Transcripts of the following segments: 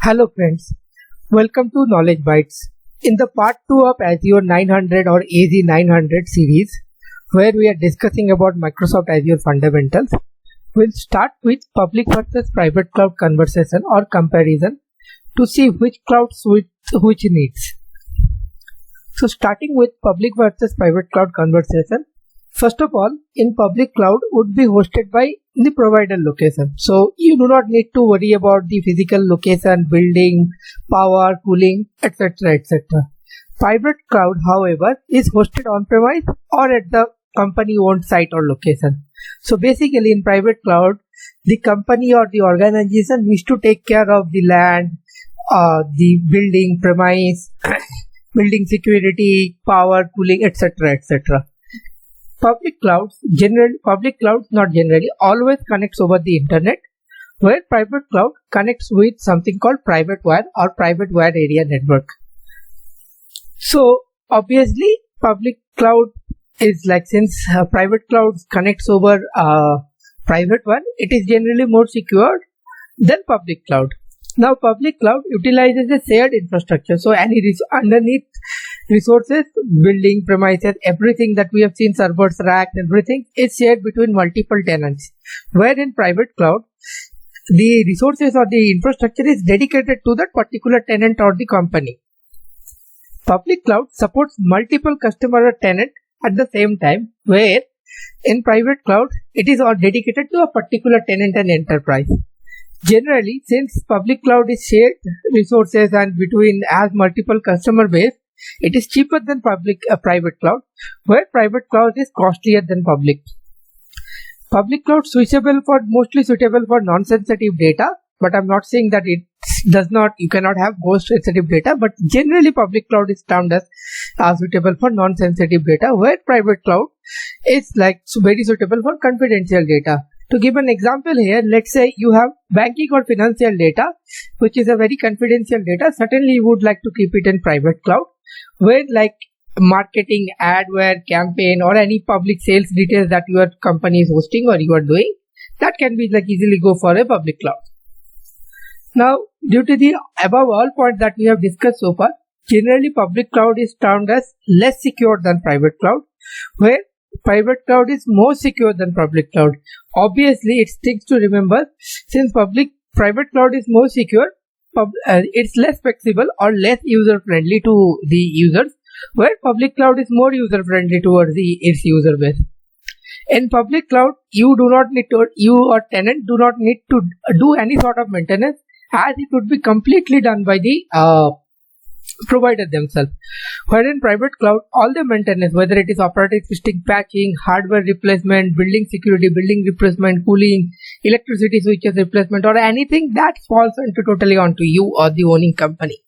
Hello friends, welcome to Knowledge Bytes. In the part 2 of Azure 900 or AZ 900 series, where we are discussing about Microsoft Azure fundamentals, we'll start with public versus private cloud conversation or comparison to see which cloud suits which needs. So starting with public versus private cloud conversation, first of all, in public cloud would be hosted by the provider location. So you do not need to worry about the physical location, building, power, cooling, etc. etc. Private cloud, however, is hosted on-premise or at the company-owned site or location. So basically in private cloud, the company or the organization needs to take care of the land, the building, premise, building security, power, cooling, etc. etc. Public clouds always connects over the internet, where private cloud connects with something called private WAN or private WAN area network. So obviously public cloud is like, since private cloud connects over private WAN, it is generally more secure than public cloud. Now public cloud utilizes a shared infrastructure, so any underneath resources, building, premises, everything that we have seen, servers, racks, everything is shared between multiple tenants. Where in private cloud, the resources or the infrastructure is dedicated to that particular tenant or the company. Public cloud supports multiple customer or tenant at the same time, where in private cloud, it is all dedicated to a particular tenant and enterprise. Generally, since public cloud is shared resources and between as multiple customer base, it is cheaper than private cloud, where private cloud is costlier than public. Public cloud mostly suitable for non-sensitive data, but I'm not saying that it does not, you cannot have most sensitive data, but generally public cloud is termed as suitable for non-sensitive data, where private cloud is like very suitable for confidential data. To give an example here, let's say you have banking or financial data, which is a very confidential data. Certainly you would like to keep it in private cloud, where like marketing, adware, campaign, or any public sales details that your company is hosting or you are doing, that can be like easily go for a public cloud. Now, due to the above all points that we have discussed so far, generally public cloud is termed as less secure than private cloud, where private cloud is more secure than public cloud. Obviously, it's things to remember, since private cloud is more secure, it's less flexible or less user friendly to the users, where public cloud is more user friendly towards its user base. In public cloud, you or tenant do not need to do any sort of maintenance, as it would be completely done by the provider themselves. Where in private cloud, all the maintenance, whether it is operating system patching, hardware replacement, building security, building replacement, cooling, electricity switches replacement, or anything, that falls totally onto you or the owning company.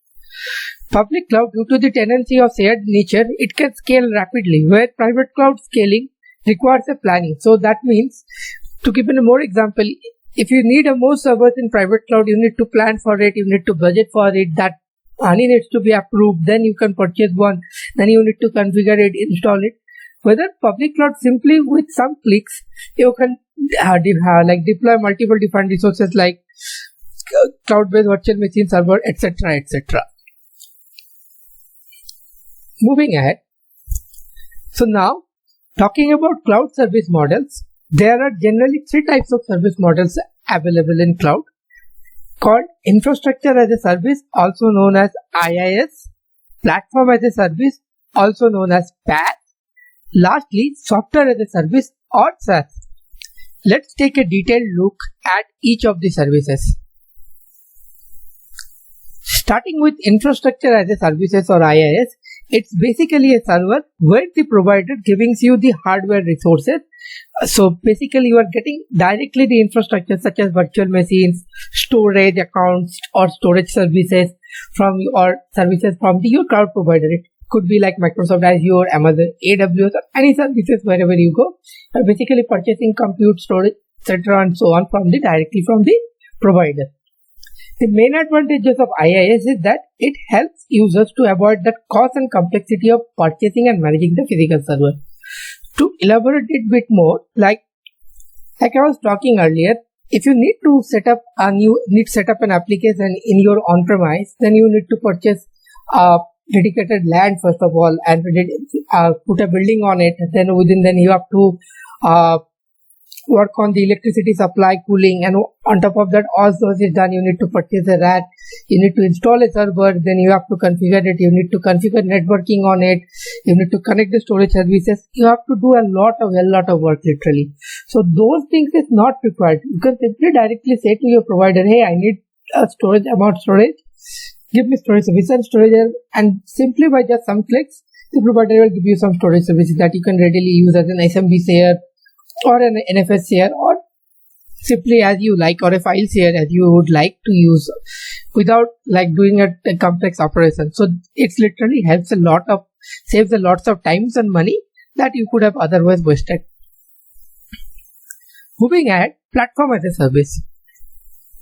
Public cloud, due to the tendency of shared nature, it can scale rapidly, where private cloud scaling requires a planning. So that means, to give a more example, if you need more servers in private cloud, you need to plan for it, you need to budget for it, that money needs to be approved, then you can purchase one, then you need to configure it, install it. Whether public cloud, simply with some clicks, you can deploy multiple different resources like cloud-based virtual machine server, etc. etc. Moving ahead. So now, talking about cloud service models, there are generally three types of service models available in cloud, called infrastructure as a service, also known as IaaS, platform as a service, also known as PaaS, lastly software as a service or SaaS. Let's take a detailed look at each of the services. Starting with infrastructure as a services or IaaS, it's basically a server where the provider gives you the hardware resources. So basically you are getting directly the infrastructure such as virtual machines, storage accounts, or storage services from your cloud provider. It could be like Microsoft Azure, Amazon, AWS, or any services wherever you go. You're basically purchasing compute, storage, etc. and so on directly from the provider. The main advantages of IaaS is that it helps users to avoid the cost and complexity of purchasing and managing the physical server. To elaborate it a bit more, like I was talking earlier, if you need to set up an application in your on-premise, then you need to purchase dedicated land first of all and put a building on it. Then you have to work on the electricity supply, cooling, and on top of that, all those is done. You need to purchase a rack, you need to install a server, then you have to configure it, you need to configure networking on it, you need to connect the storage services. You have to do a lot of work literally. So those things is not required. You can simply directly say to your provider, hey, I need a storage, give me storage service and storage, and simply by just some clicks, the provider will give you some storage services that you can readily use as an SMB share or an NFS share, or simply as you like, or a file share as you would like to use without like doing a complex operation. So it's literally saves a lot of times and money that you could have otherwise wasted. Moving ahead, platform as a service.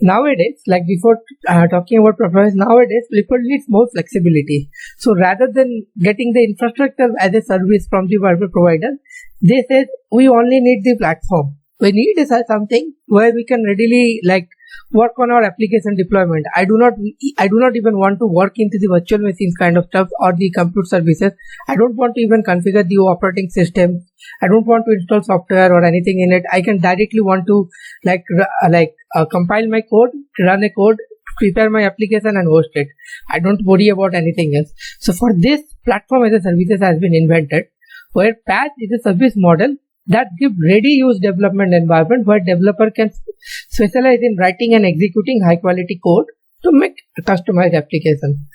Nowadays, like before talking about platforms, nowadays people need more flexibility. So rather than getting the infrastructure as a service from the private provider, they said we only need the platform. We need something where we can readily like work on our application deployment. I do not even want to work into the virtual machines kind of stuff or the compute services. I don't want to even configure the operating system. I don't want to install software or anything in it. I can directly want to compile my code, run a code, prepare my application and host it. I don't worry about anything else. So for this, platform as a services has been invented, where PaaS is a service model that gives ready-use development environment where developer can specialize in writing and executing high-quality code to make a customized application.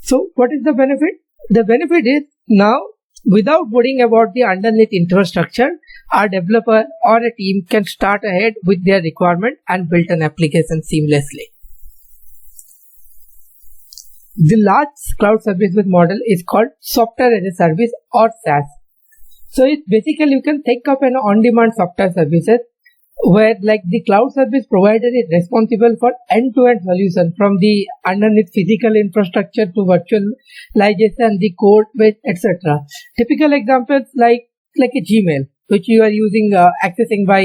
So what is the benefit? The benefit is now, without worrying about the underneath infrastructure, our developer or a team can start ahead with their requirement and build an application seamlessly. The large cloud services model is called software as a service or SaaS. So it's basically you can take up an on-demand software services where like the cloud service provider is responsible for end-to-end solution from the underneath physical infrastructure to virtualization, the code base, etc. Typical examples like a Gmail, which you are using accessing by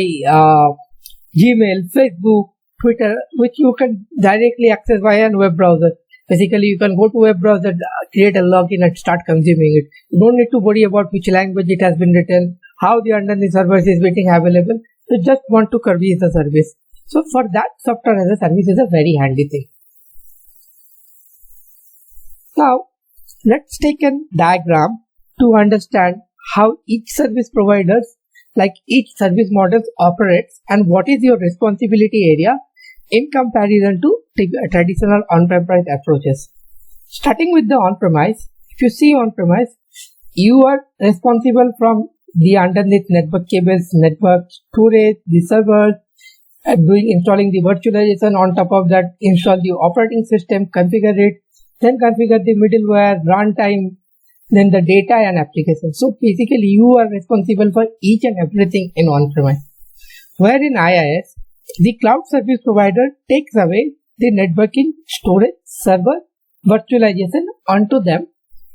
Gmail, Facebook, Twitter, which you can directly access via a web browser. Basically, you can go to web browser, create a login and start consuming it. You don't need to worry about which language it has been written, how the underneath service is being available. You just want to service the service. So for that, software as a service is a very handy thing. Now, let's take a diagram to understand how each service providers, like each service models operates and what is your responsibility area in comparison to traditional on-premise approaches. Starting with the on-premise, if you see on-premise, you are responsible from the underneath network cables, network storage, the servers, installing the virtualization. On top of that, install the operating system, configure it, then configure the middleware, runtime, then the data and application. So basically, you are responsible for each and everything in on-premise. Where in IaaS, the cloud service provider takes away the networking, storage, server, virtualization onto them,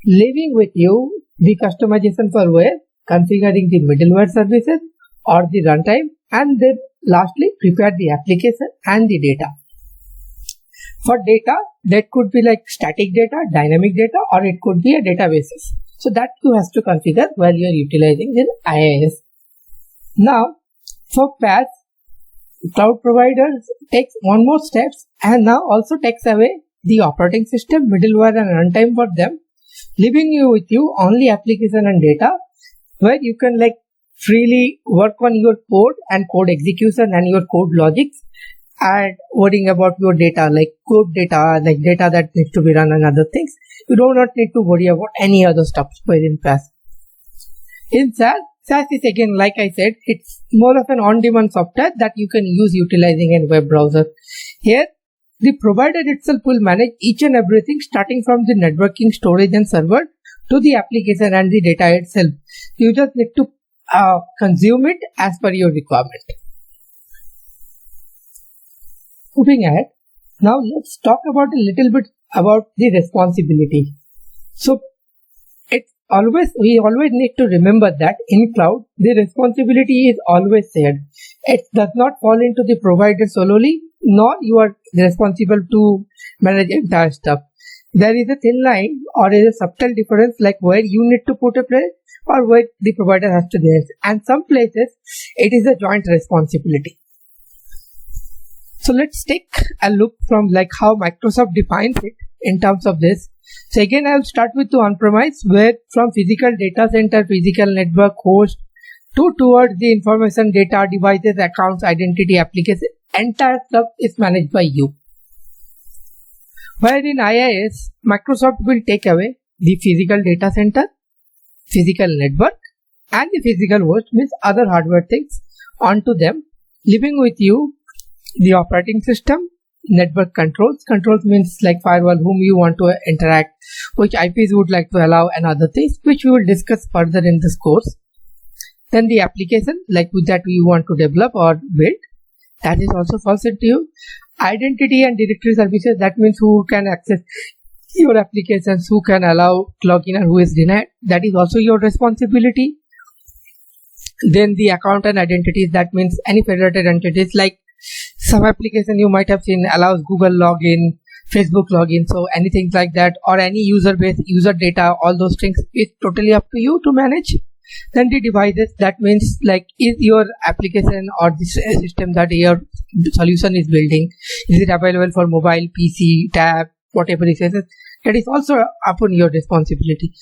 leaving with you the customization for where, configuring the middleware services or the runtime, and then lastly prepare the application and the data. For data, that could be like static data, dynamic data, or it could be a databases. So that you have to configure while you are utilizing the IaaS. Now, for PaaS, cloud providers takes one more steps and now also takes away the operating system, middleware and runtime for them, leaving you with you only application and data where you can like freely work on your code and code execution and your code logics and worrying about your data like code data, like data that needs to be run and other things. You do not need to worry about any other stuff in PaaS. In SaaS is again, like I said, it's more of an on-demand software that you can use utilizing a web browser. Here, the provider itself will manage each and everything starting from the networking, storage and server to the application and the data itself. You just need to consume it as per your requirement. Moving ahead, now let's talk about a little bit about the responsibility. So, it's we always need to remember that in cloud, the responsibility is always shared. It does not fall into the provider solely, nor you are responsible to manage entire stuff. There is a thin line or is a subtle difference, like where you need to put a place or where the provider has to do it. And some places it is a joint responsibility. So let's take a look from like how Microsoft defines it in terms of this. So again, I will start with the on-premise, where from physical data center, physical network, host, towards the information, data, devices, accounts, identity, application, entire stuff is managed by you. Where in IaaS, Microsoft will take away the physical data center, physical network, and the physical host, means other hardware things, onto them, leaving with you the operating system, network controls. Controls means like firewall, whom you want to interact, which IPs would like to allow, and other things which we will discuss further in this course. Then the application, like with that you want to develop or build, that is also falls into you. Identity and directory services, that means who can access your applications, who can allow login and who is denied, that is also your responsibility. Then the account and identities, that means any federated entities, like some application you might have seen allows Google login, Facebook login, so anything like that, or any user base, user data, all those things is totally up to you to manage. Then the devices, that means like is your application or the system that your solution is building, is it available for mobile, PC, tab, whatever it is, that is also upon your responsibility.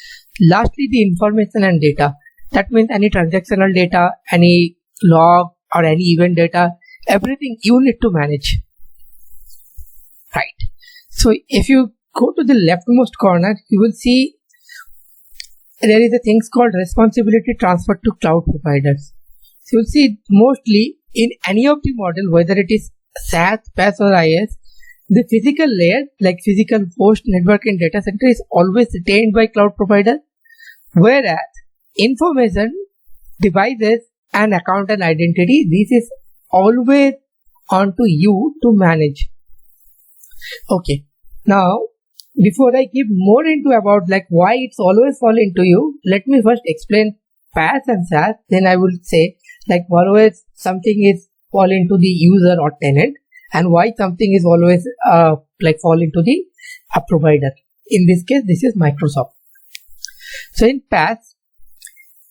Lastly, the information and data, that means any transactional data, any log or any event data, everything you need to manage, right? So if you go to the leftmost corner, you will see there is a thing called responsibility transferred to cloud providers. So you'll see mostly in any of the model, whether it is SaaS, PaaS or IaaS, the physical layer like physical host, network and data center is always retained by cloud provider, whereas information, devices and account and identity, this is always onto you to manage. Okay, now before I give more into about like why it's always fall into you, let me first explain PaaS and SaaS. Then I will say like always something is fall into the user or tenant, and why something is always like fall into the provider. In this case, this is Microsoft. So in PaaS,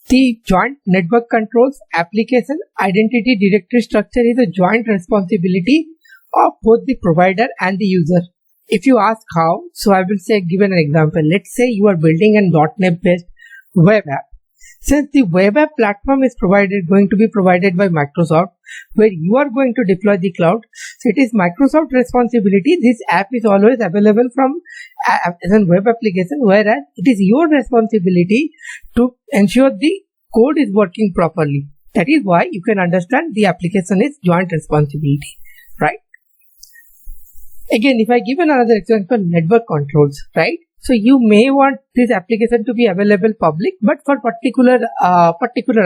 the joint network controls, application, identity, directory structure is a joint responsibility of both the provider and the user. If you ask how, so I will say, given an example. Let's say you are building a .NET based web app. Since the web app platform is going to be provided by Microsoft, where you are going to deploy the cloud, so it is Microsoft's responsibility. This app is always available from as a web application, whereas it is your responsibility to ensure the code is working properly. That is why you can understand the application is joint responsibility, right? Again, if I give another example, network controls, right? So you may want this application to be available public, but for particular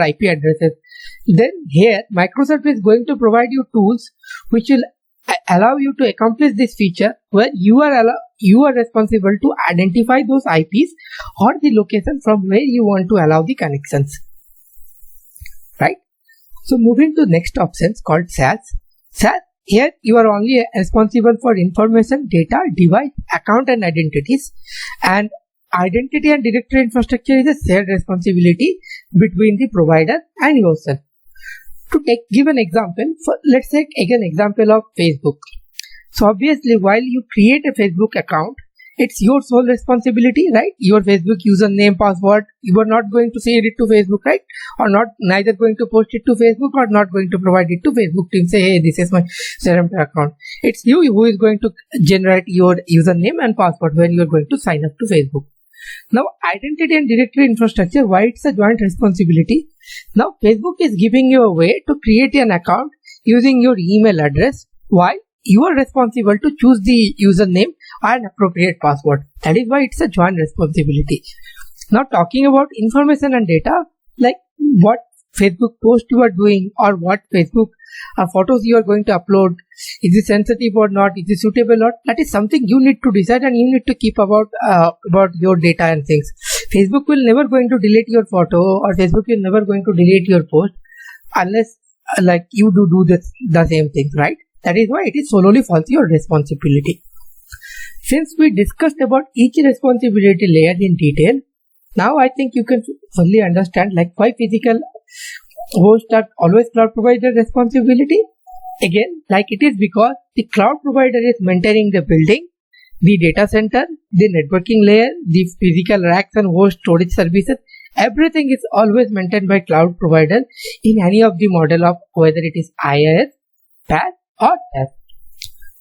IP addresses. Then here, Microsoft is going to provide you tools which will allow you to accomplish this feature, where you are responsible to identify those IPs or the location from where you want to allow the connections, right? So moving to next options called SaaS. SaaS, here you are only responsible for information, data, device, account and identities, and identity and directory infrastructure is a shared responsibility between the provider and yourself. To give an example, let's take again example of Facebook. So obviously while you create a Facebook account, it's your sole responsibility, right? Your Facebook username, password, you are not going to share it to Facebook, right? Or neither going to post it to Facebook or not going to provide it to Facebook team, say, hey, this is my CRM account. It's you who is going to generate your username and password when you are going to sign up to Facebook. Now, identity and directory infrastructure, why it's a joint responsibility? Now, Facebook is giving you a way to create an account using your email address. Why? You are responsible to choose the username and appropriate password. That is why it's a joint responsibility. Now, talking about information and data, like what Facebook post you are doing or what Facebook photos you are going to upload, is it sensitive or not, is it suitable or not, that is something you need to decide and you need to keep about your data and things. Facebook will never going to delete your photo, or Facebook will never going to delete your post unless like you do the same thing, right? That is why it is solely falls your responsibility. Since we discussed about each responsibility layer in detail, now I think you can fully understand like why physical hosts are always cloud provider responsibility. Again, like it is because the cloud provider is maintaining the building, the data center, the networking layer, the physical racks and host storage services. Everything is always maintained by cloud provider in any of the model of whether it is IaaS, PaaS or SaaS.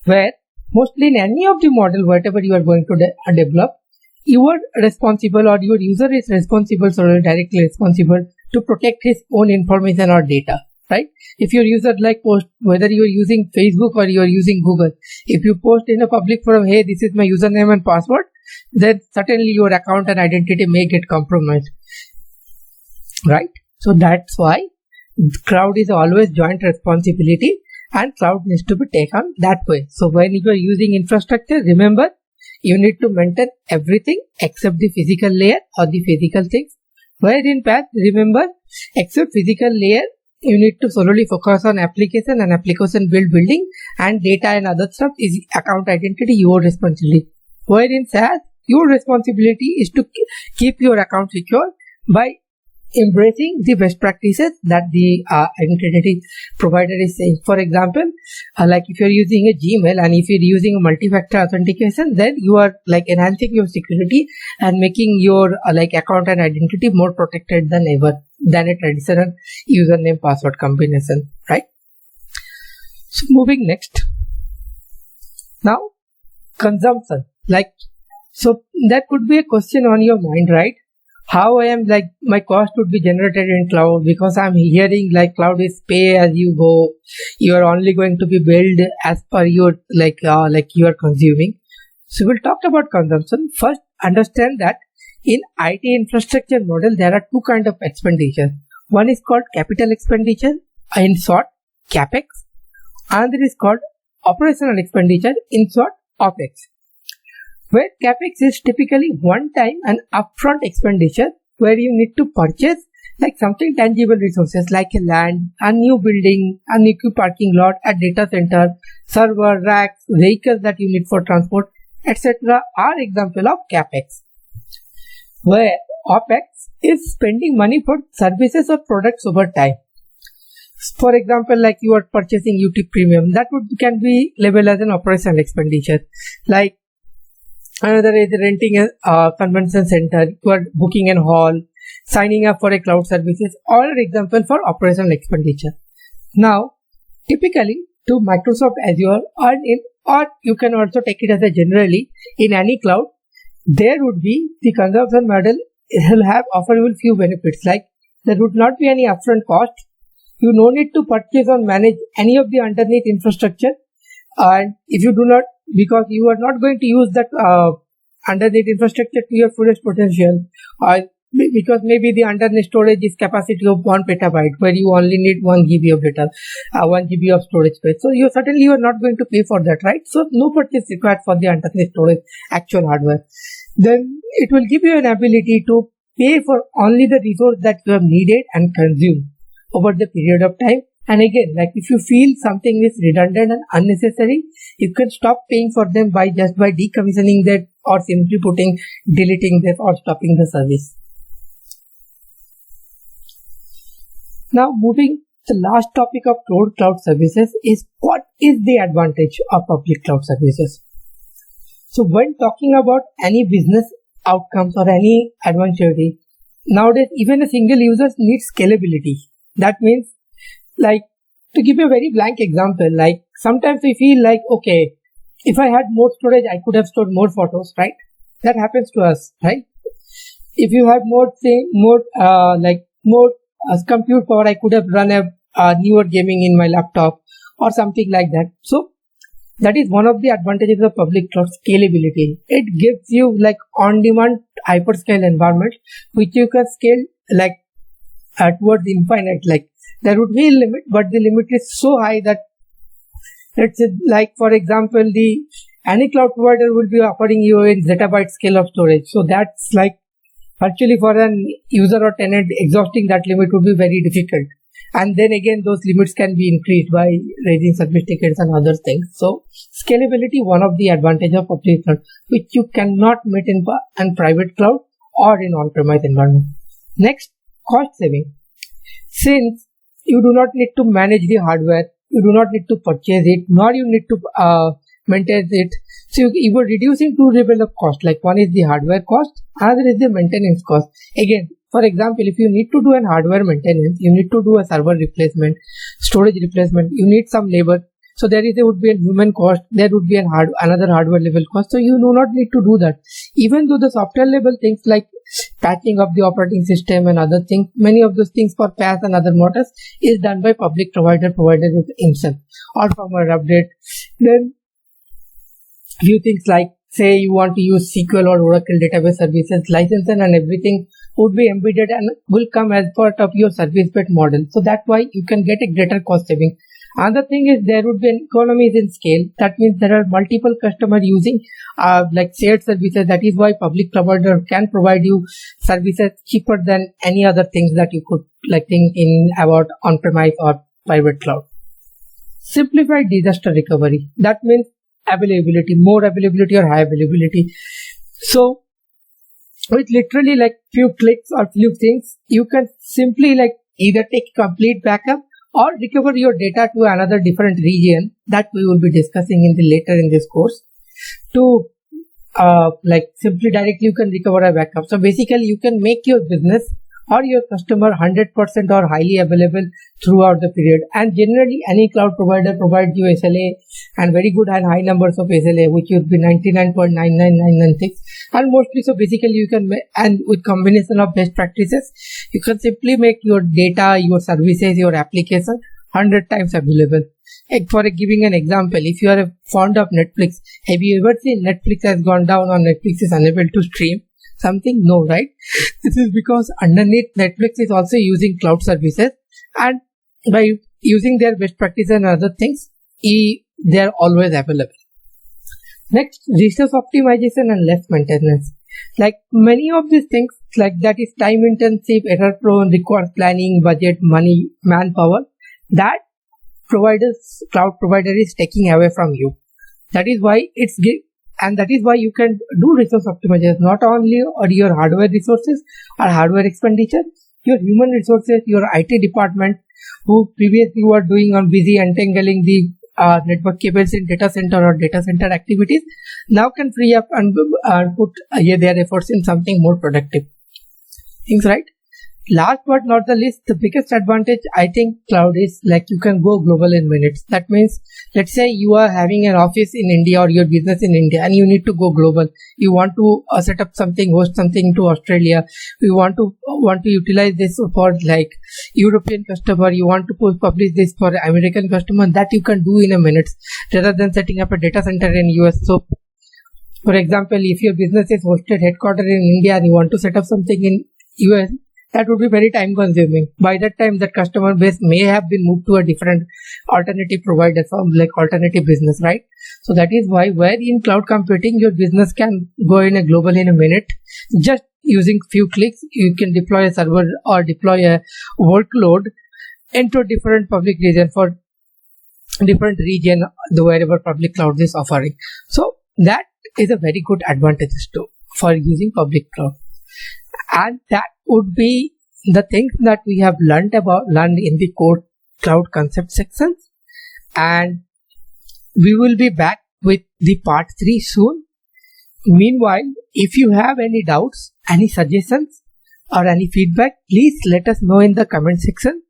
Where mostly in any of the model, whatever you are going to develop, you are responsible or your user is responsible, so directly responsible to protect his own information or data, right? If your user like post, whether you are using Facebook or you are using Google, if you post in a public forum, hey, this is my username and password, then certainly your account and identity may get compromised, right? So that's why cloud is always joint responsibility and cloud needs to be taken that way. So when you are using infrastructure, remember you need to maintain everything except the physical layer or the physical things. Where in PaaS, remember, except physical layer, you need to solely focus on application and application building, and data and other stuff is account identity, your responsibility. Where in SaaS, your responsibility is to keep your account secure by embracing the best practices that the identity provider is saying. For example, like if you're using a Gmail and if you're using a multi-factor authentication, then you are like enhancing your security and making your like account and identity more protected than ever than a traditional username password combination, right? So moving next. Now, consumption. Like, so that could be a question on your mind, right? How I am like my cost would be generated in cloud, because I'm hearing like cloud is pay as you go. You are only going to be billed as per your like you are consuming. So we'll talk about consumption. First, understand that in IT infrastructure model there are two kind of expenditure. One is called capital expenditure, in short CapEx. Another is called operational expenditure, in short OpEx. Where CapEx is typically one-time and upfront expenditure where you need to purchase like something tangible resources like a land, a new building, a new parking lot, a data center, server, racks, vehicles that you need for transport, etc. are example of CapEx. Where OpEx is spending money for services or products over time. For example, like you are purchasing YouTube Premium, that can be labeled as an operational expenditure. Like another is renting a convention center, you are booking a hall, signing up for a cloud services, all are example for operational expenditure. Now, typically to Microsoft Azure or you can also take it as a generally in any cloud, there would be the consumption model will have offerable few benefits, like there would not be any upfront cost. You no need to purchase or manage any of the underneath infrastructure, and if you do not, because you are not going to use that underneath infrastructure to your fullest potential, or because maybe the underneath storage is capacity of 1 petabyte where you only need 1 GB of data, 1 GB of storage space. So you are not going to pay for that, right? So no purchase required for the underneath storage actual hardware. Then it will give you an ability to pay for only the resource that you have needed and consumed over the period of time. And again, like if you feel something is redundant and unnecessary, you can stop paying for them by decommissioning that, or simply deleting that, or stopping the service. Now moving to the last topic of cloud services is what is the advantage of public cloud services. So when talking about any business outcomes or any advantage, nowadays even a single user needs scalability. That means, like, to give you a very blank example, like sometimes we feel like, okay, if I had more storage, I could have stored more photos, right? That happens to us, right? If you have more compute power, I could have run a newer gaming in my laptop or something like that. So that is one of the advantages of public cloud, scalability. It gives you like on-demand hyperscale environment which you can scale like towards infinite. Like there would be a limit, but the limit is so high that, let's say, like for example, any cloud provider will be offering you a zettabyte scale of storage. So that's like Virtually for an user or tenant, exhausting that limit would be very difficult. And then again, those limits can be increased by raising service tickets and other things. So scalability, one of the advantage of public cloud, which you cannot meet in private cloud or in on-premise environment. Next, cost saving. Since you do not need to manage the hardware, you do not need to purchase it, nor you need to maintain it. So you were reducing two levels of cost. Like one is the hardware cost, other is the maintenance cost. Again, for example, if you need to do an hardware maintenance, you need to do a server replacement, storage replacement, you need some labor. So there would be a human cost, there would be another hardware level cost. So you do not need to do that. Even though the software level things like patching of the operating system and other things, many of those things for PaaS and other models is done by public provider with himself or firmware update. Then few things like, say you want to use SQL or Oracle database services, licensing and everything would be embedded and will come as part of your service-based model. So that's why you can get a greater cost saving. Another thing is there would be an economies in scale. That means there are multiple customers using like shared services. That is why public provider can provide you services cheaper than any other things that you could like think in about on-premise or private cloud. Simplified disaster recovery. That means availability, more availability or high availability. So with literally like few clicks or few things, you can simply like either take complete backup or recover your data to another different region that we will be discussing later in this course. To like simply directly you can recover a backup. So basically you can make your business or your customer 100% or highly available throughout the period. And generally any cloud provider provides you SLA and very good and high numbers of SLA, which would be 99.99996. And mostly, so basically you can, and with combination of best practices, you can simply make your data, your services, your application 100 times available. For giving an example, if you are fond of Netflix, have you ever seen Netflix has gone down or Netflix is unable to stream something? No, right? This is because underneath Netflix is also using cloud services, and by using their best practices and other things, they are always available. Next, resource optimization and less maintenance. Like many of these things, like that is time intensive, error prone, requires planning, budget, money, manpower, that cloud provider is taking away from you. That is why that is why you can do resource optimization, not only on your hardware resources or hardware expenditure, your human resources, your IT department, who previously were doing on busy untangling the network cables in data center or data center activities, now can free up and put their efforts in something more productive things, right? Last but not the least, the biggest advantage I think cloud is like you can go global in minutes. That means, let's say you are having an office in India or your business in India and you need to go global. You want to set up something, host something to Australia. You want to utilize this for like European customer. You want to publish this for American customer. That you can do in a minute rather than setting up a data center in US. So, for example, if your business is hosted headquartered in India and you want to set up something in US, that would be very time consuming. By that time, that customer base may have been moved to a different alternative provider, from like alternative business, right? So that is why, where in cloud computing, your business can go in a global in a minute. Just using few clicks, you can deploy a server or deploy a workload into a different public region for different region, wherever public cloud is offering. So that is a very good advantage too for using public cloud. And that would be the things that we have learned in the core cloud concept sections. And we will be back with the part 3 soon. Meanwhile, if you have any doubts, any suggestions or any feedback, please let us know in the comment section.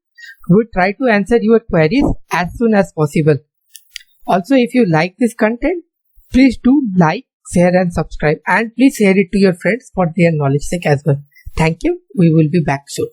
We'll try to answer your queries as soon as possible. Also, if you like this content, please do like, share and subscribe, and please share it to your friends for their knowledge sake as well. Thank you. We will be back soon.